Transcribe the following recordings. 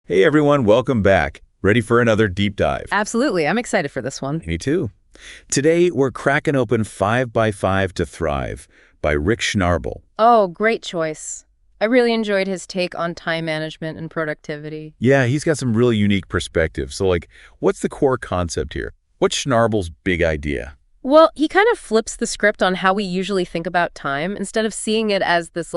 Hey everyone, welcome back. Ready for another deep dive? Absolutely. I'm excited for this one. Me too. Today, we're cracking open 5 by 5 to Thrive by Rick Schnabel. Oh, great choice. I really enjoyed his take on time management and productivity. Yeah, he's got some really unique perspectives. So, what's the core concept here? What's Schnabel's big idea? Well, he kind of flips the script on how we usually think about time. Instead of seeing it as this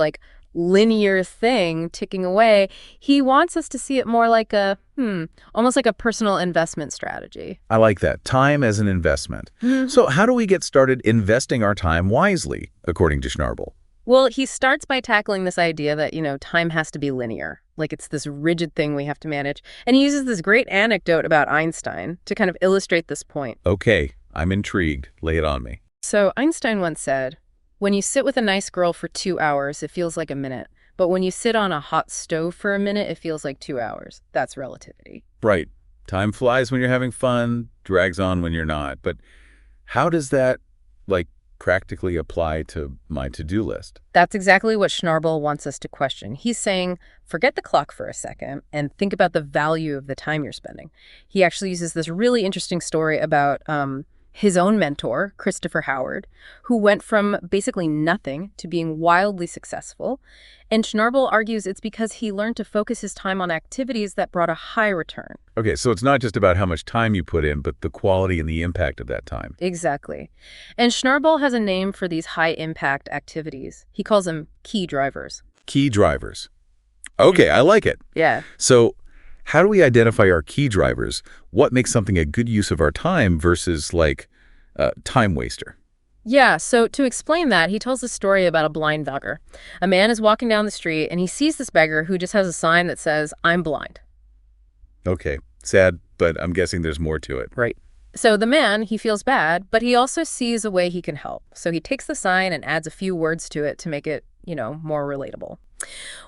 linear thing ticking away, he wants us to see it more like almost like a personal investment strategy. I like that. Time as an investment. So how do we get started investing our time wisely, according to Schnabel? Well, he starts by tackling this idea that, time has to be linear. Like it's this rigid thing we have to manage. And he uses this great anecdote about Einstein to kind of illustrate this point. Okay, I'm intrigued. Lay it on me. So Einstein once said, "When you sit with a nice girl for 2 hours, it feels like a minute. But when you sit on a hot stove for a minute, it feels like 2 hours. That's relativity." Right. Time flies when you're having fun, drags on when you're not. But how does that, practically apply to my to-do list? That's exactly what Schnabel wants us to question. He's saying, forget the clock for a second and think about the value of the time you're spending. He actually uses this really interesting story about his own mentor, Christopher Howard, who went from basically nothing to being wildly successful. And Schnabel argues it's because he learned to focus his time on activities that brought a high return. Okay, so it's not just about how much time you put in, but the quality and the impact of that time. Exactly. And Schnabel has a name for these high-impact activities. He calls them key drivers. Key drivers. Okay, I like it. Yeah. So how do we identify our key drivers? What makes something a good use of our time versus, time waster? Yeah, so to explain that, he tells a story about a blind beggar. A man is walking down the street, and he sees this beggar who just has a sign that says, "I'm blind." Okay, sad, but I'm guessing there's more to it. Right. So the man, he feels bad, but he also sees a way he can help. So he takes the sign and adds a few words to it to make it, more relatable.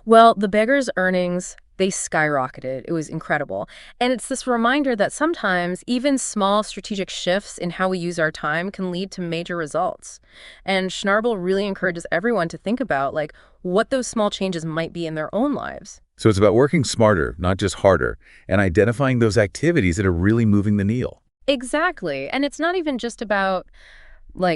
Well, the beggar's earnings, they skyrocketed. It was incredible. And it's this reminder that sometimes even small strategic shifts in how we use our time can lead to major results. And Schnabel really encourages everyone to think about what those small changes might be in their own lives. So it's about working smarter, not just harder, and identifying those activities that are really moving the needle. Exactly. And it's not even just about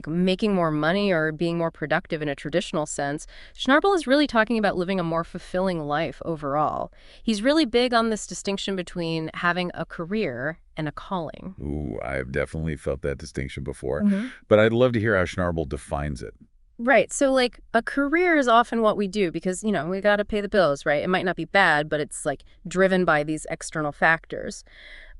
making more money or being more productive in a traditional sense. Schnabel is really talking about living a more fulfilling life overall. He's really big on this distinction between having a career and a calling. Ooh, I've definitely felt that distinction before. Mm-hmm. But I'd love to hear how Schnabel defines it. Right. So a career is often what we do because, we got to pay the bills, right? It might not be bad, but it's driven by these external factors.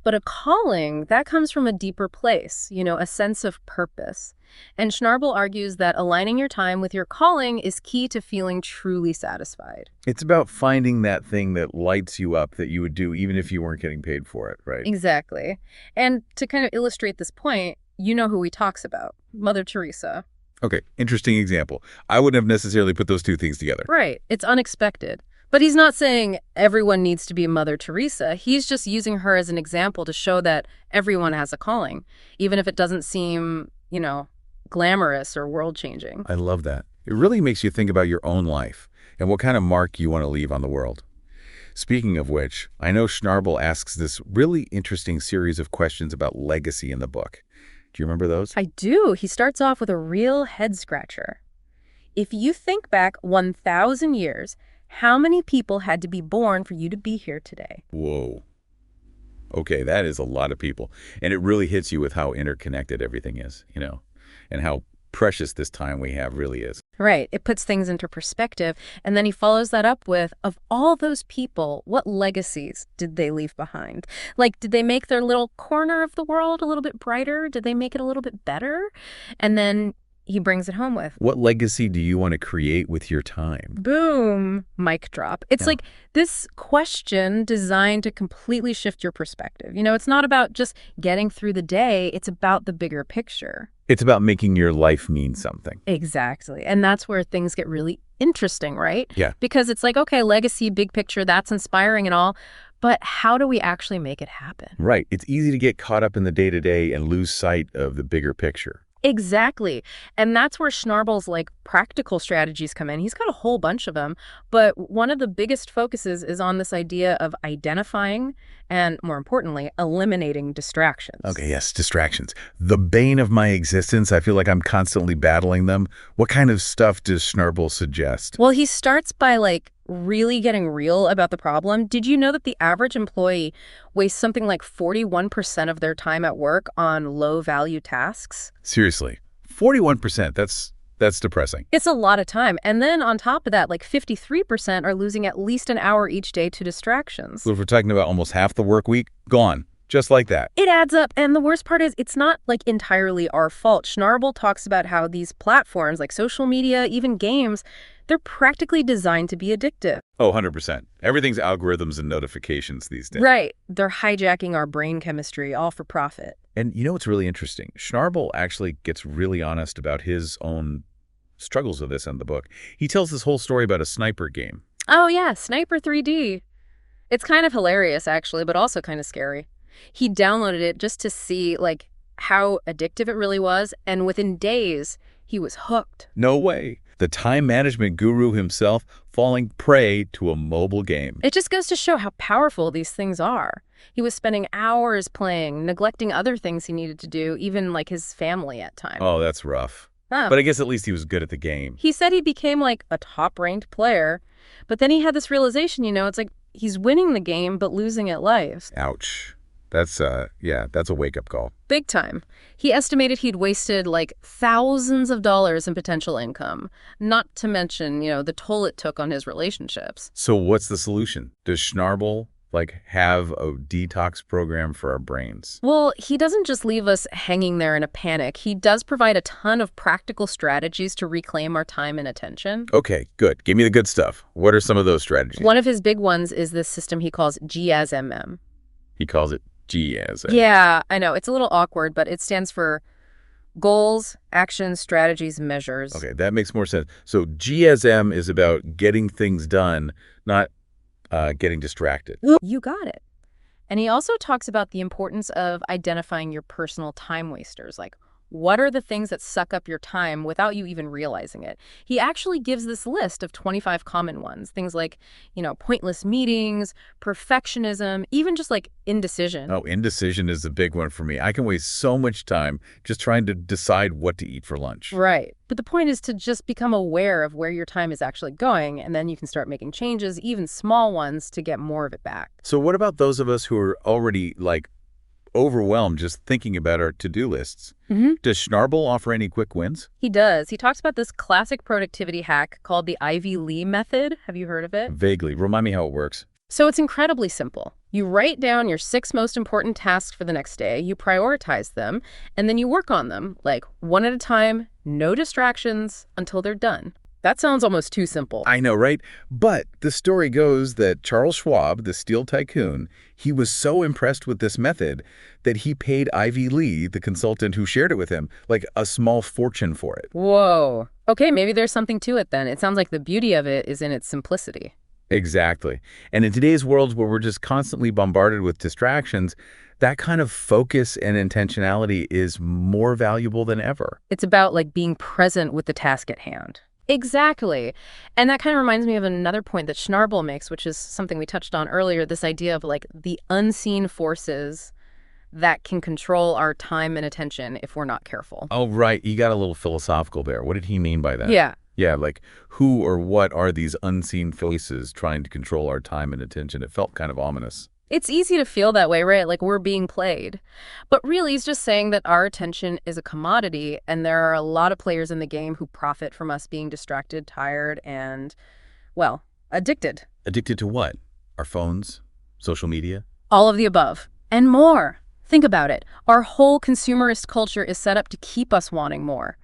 But a calling, that comes from a deeper place, a sense of purpose. And Schnabel argues that aligning your time with your calling is key to feeling truly satisfied. It's about finding that thing that lights you up that you would do even if you weren't getting paid for it, right? Exactly. And to kind of illustrate this point, you know who he talks about, Mother Teresa. Okay, interesting example. I wouldn't have necessarily put those two things together. Right. It's unexpected. But he's not saying everyone needs to be Mother Teresa. He's just using her as an example to show that everyone has a calling, even if it doesn't seem, glamorous or world-changing. I love that. It really makes you think about your own life and what kind of mark you want to leave on the world. Speaking of which, I know Schnabel asks this really interesting series of questions about legacy in the book. Do you remember those? I do. He starts off with a real head-scratcher. If you think back 1,000 years, how many people had to be born for you to be here today? Whoa. Okay, that is a lot of people. And it really hits you with how interconnected everything is, and how precious this time we have really is. Right. It puts things into perspective. And then he follows that up with, of all those people, what legacies did they leave behind? Did they make their little corner of the world a little bit brighter? Did they make it a little bit better? And then he brings it home with, what legacy do you want to create with your time? Boom, mic drop. It's this question designed to completely shift your perspective. It's not about just getting through the day. It's about the bigger picture. It's about making your life mean something. Exactly. And that's where things get really interesting, right? Yeah. Because it's okay, legacy, big picture, that's inspiring and all. But how do we actually make it happen? Right. It's easy to get caught up in the day-to-day and lose sight of the bigger picture. Exactly. And that's where Schnabel's practical strategies come in. He's got a whole bunch of them, but one of the biggest focuses is on this idea of identifying and, more importantly, eliminating distractions. Okay, yes, distractions. The bane of my existence. I feel like I'm constantly battling them. What kind of stuff does Schnabel suggest? Well, he starts by really getting real about the problem. Did you know that the average employee wastes something like 41% of their time at work on low-value tasks? Seriously, 41%. That's depressing. It's a lot of time. And then on top of that, 53% are losing at least an hour each day to distractions. So if we're talking about almost half the work week, gone. Just like that. It adds up. And the worst part is it's not entirely our fault. Schnabel talks about how these platforms like social media, even games, they're practically designed to be addictive. Oh, 100%. Everything's algorithms and notifications these days. Right. They're hijacking our brain chemistry, all for profit. And you know what's really interesting? Schnabel actually gets really honest about his own struggles with this in the book. He tells this whole story about a sniper game. Oh, yeah, Sniper 3D. It's kind of hilarious, actually, but also kind of scary. He downloaded it just to see, how addictive it really was, and within days, he was hooked. No way. The time management guru himself falling prey to a mobile game. It just goes to show how powerful these things are. He was spending hours playing, neglecting other things he needed to do, even his family at times. Oh, that's rough. Huh. But I guess at least he was good at the game. He said he became a top-ranked player, but then he had this realization, it's he's winning the game but losing at life. Ouch. That's a wake-up call. Big time. He estimated he'd wasted thousands of dollars in potential income, not to mention, the toll it took on his relationships. So what's the solution? Does Schnabel have a detox program for our brains? Well, he doesn't just leave us hanging there in a panic. He does provide a ton of practical strategies to reclaim our time and attention. Okay, good. Give me the good stuff. What are some of those strategies? One of his big ones is this system he calls GASMM. He calls it GASM. Yeah, I know. It's a little awkward, but it stands for goals, actions, strategies, measures. Okay, that makes more sense. So GSM is about getting things done, not getting distracted. You got it. And he also talks about the importance of identifying your personal time wasters, what are the things that suck up your time without you even realizing it? He actually gives this list of 25 common ones, things like, pointless meetings, perfectionism, even just indecision. Oh, indecision is a big one for me. I can waste so much time just trying to decide what to eat for lunch. Right. But the point is to just become aware of where your time is actually going, and then you can start making changes, even small ones, to get more of it back. So what about those of us who are already overwhelmed just thinking about our to-do lists? Does Schnabel offer any quick wins? He does. He talks about this classic productivity hack called the Ivy Lee method. Have you heard of it? Vaguely. Remind me how it works. So it's incredibly simple. You write down your 6 most important tasks for the next day, you prioritize them, and then you work on them, one at a time, no distractions, until they're done. That sounds almost too simple. I know, right? But the story goes that Charles Schwab, the steel tycoon, he was so impressed with this method that he paid Ivy Lee, the consultant who shared it with him, a small fortune for it. Whoa. Okay, maybe there's something to it then. It sounds like the beauty of it is in its simplicity. Exactly. And in today's world where we're just constantly bombarded with distractions, that kind of focus and intentionality is more valuable than ever. It's about being present with the task at hand. Exactly. And that kind of reminds me of another point that Schnabel makes, which is something we touched on earlier, this idea of the unseen forces that can control our time and attention if we're not careful. Oh, right. You got a little philosophical there. What did he mean by that? Yeah. Yeah, who or what are these unseen forces trying to control our time and attention? It felt kind of ominous. It's easy to feel that way, right? We're being played. But really, he's just saying that our attention is a commodity, and there are a lot of players in the game who profit from us being distracted, tired, and, addicted. Addicted to what? Our phones? Social media? All of the above. And more. Think about it. Our whole consumerist culture is set up to keep us wanting more.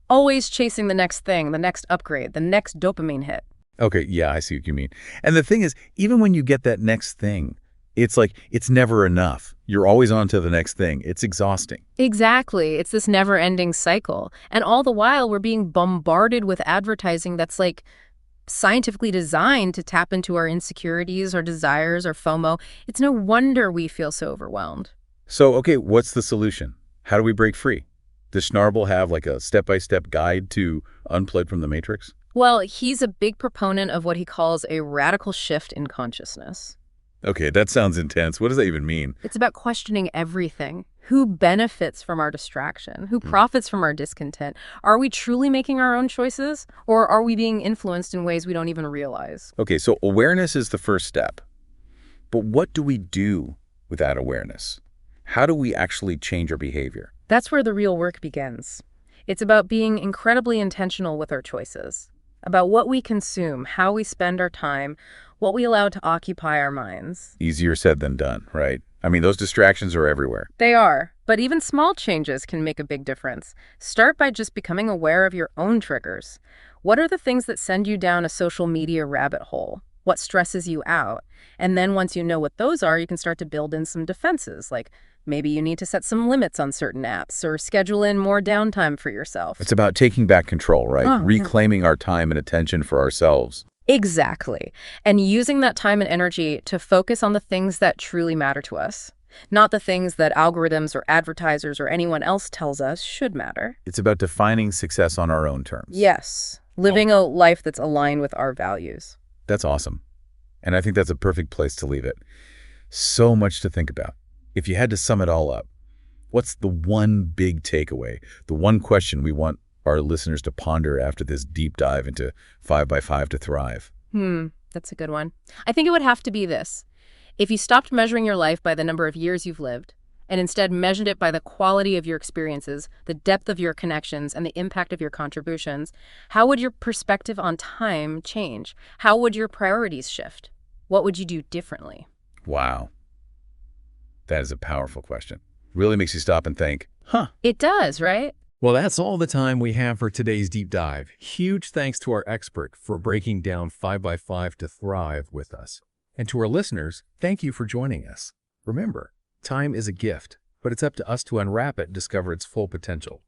Always chasing the next thing, the next upgrade, the next dopamine hit. Okay, yeah, I see what you mean. And the thing is, even when you get that next thing, it's it's never enough. You're always on to the next thing. It's exhausting. Exactly. It's this never-ending cycle. And all the while, we're being bombarded with advertising that's scientifically designed to tap into our insecurities, our desires, our FOMO. It's no wonder we feel so overwhelmed. So, okay, what's the solution? How do we break free? Does Schnabel have like a step-by-step guide to unplug from the matrix? Well, he's a big proponent of what he calls a radical shift in consciousness. Okay, that sounds intense. What does that even mean? It's about questioning everything. Who benefits from our distraction? Who profits from our discontent? Are we truly making our own choices? Or are we being influenced in ways we don't even realize? Okay, so awareness is the first step. But what do we do with that awareness? How do we actually change our behavior? That's where the real work begins. It's about being incredibly intentional with our choices, about what we consume, how we spend our time, what we allow to occupy our minds. Easier said than done, right? I mean, those distractions are everywhere. They are, but even small changes can make a big difference. Start by just becoming aware of your own triggers. What are the things that send you down a social media rabbit hole? What stresses you out? And then once you know what those are, you can start to build in some defenses, like maybe you need to set some limits on certain apps or schedule in more downtime for yourself. It's about taking back control, right? Oh, yeah. Reclaiming our time and attention for ourselves. Exactly. And using that time and energy to focus on the things that truly matter to us, not the things that algorithms or advertisers or anyone else tells us should matter. It's about defining success on our own terms. Yes, living a life that's aligned with our values. That's awesome. And I think that's a perfect place to leave it. So much to think about. If you had to sum it all up, what's the one big takeaway, the one question we want our listeners to ponder after this deep dive into 5x5 to Thrive? That's a good one. I think it would have to be this. If you stopped measuring your life by the number of years you've lived, and instead measured it by the quality of your experiences, the depth of your connections, and the impact of your contributions, how would your perspective on time change? How would your priorities shift? What would you do differently? Wow. That is a powerful question. Really makes you stop and think, It does, right? Well, that's all the time we have for today's deep dive. Huge thanks to our expert for breaking down 5x5 to Thrive with us. And to our listeners, thank you for joining us. Remember, time is a gift, but it's up to us to unwrap it and discover its full potential.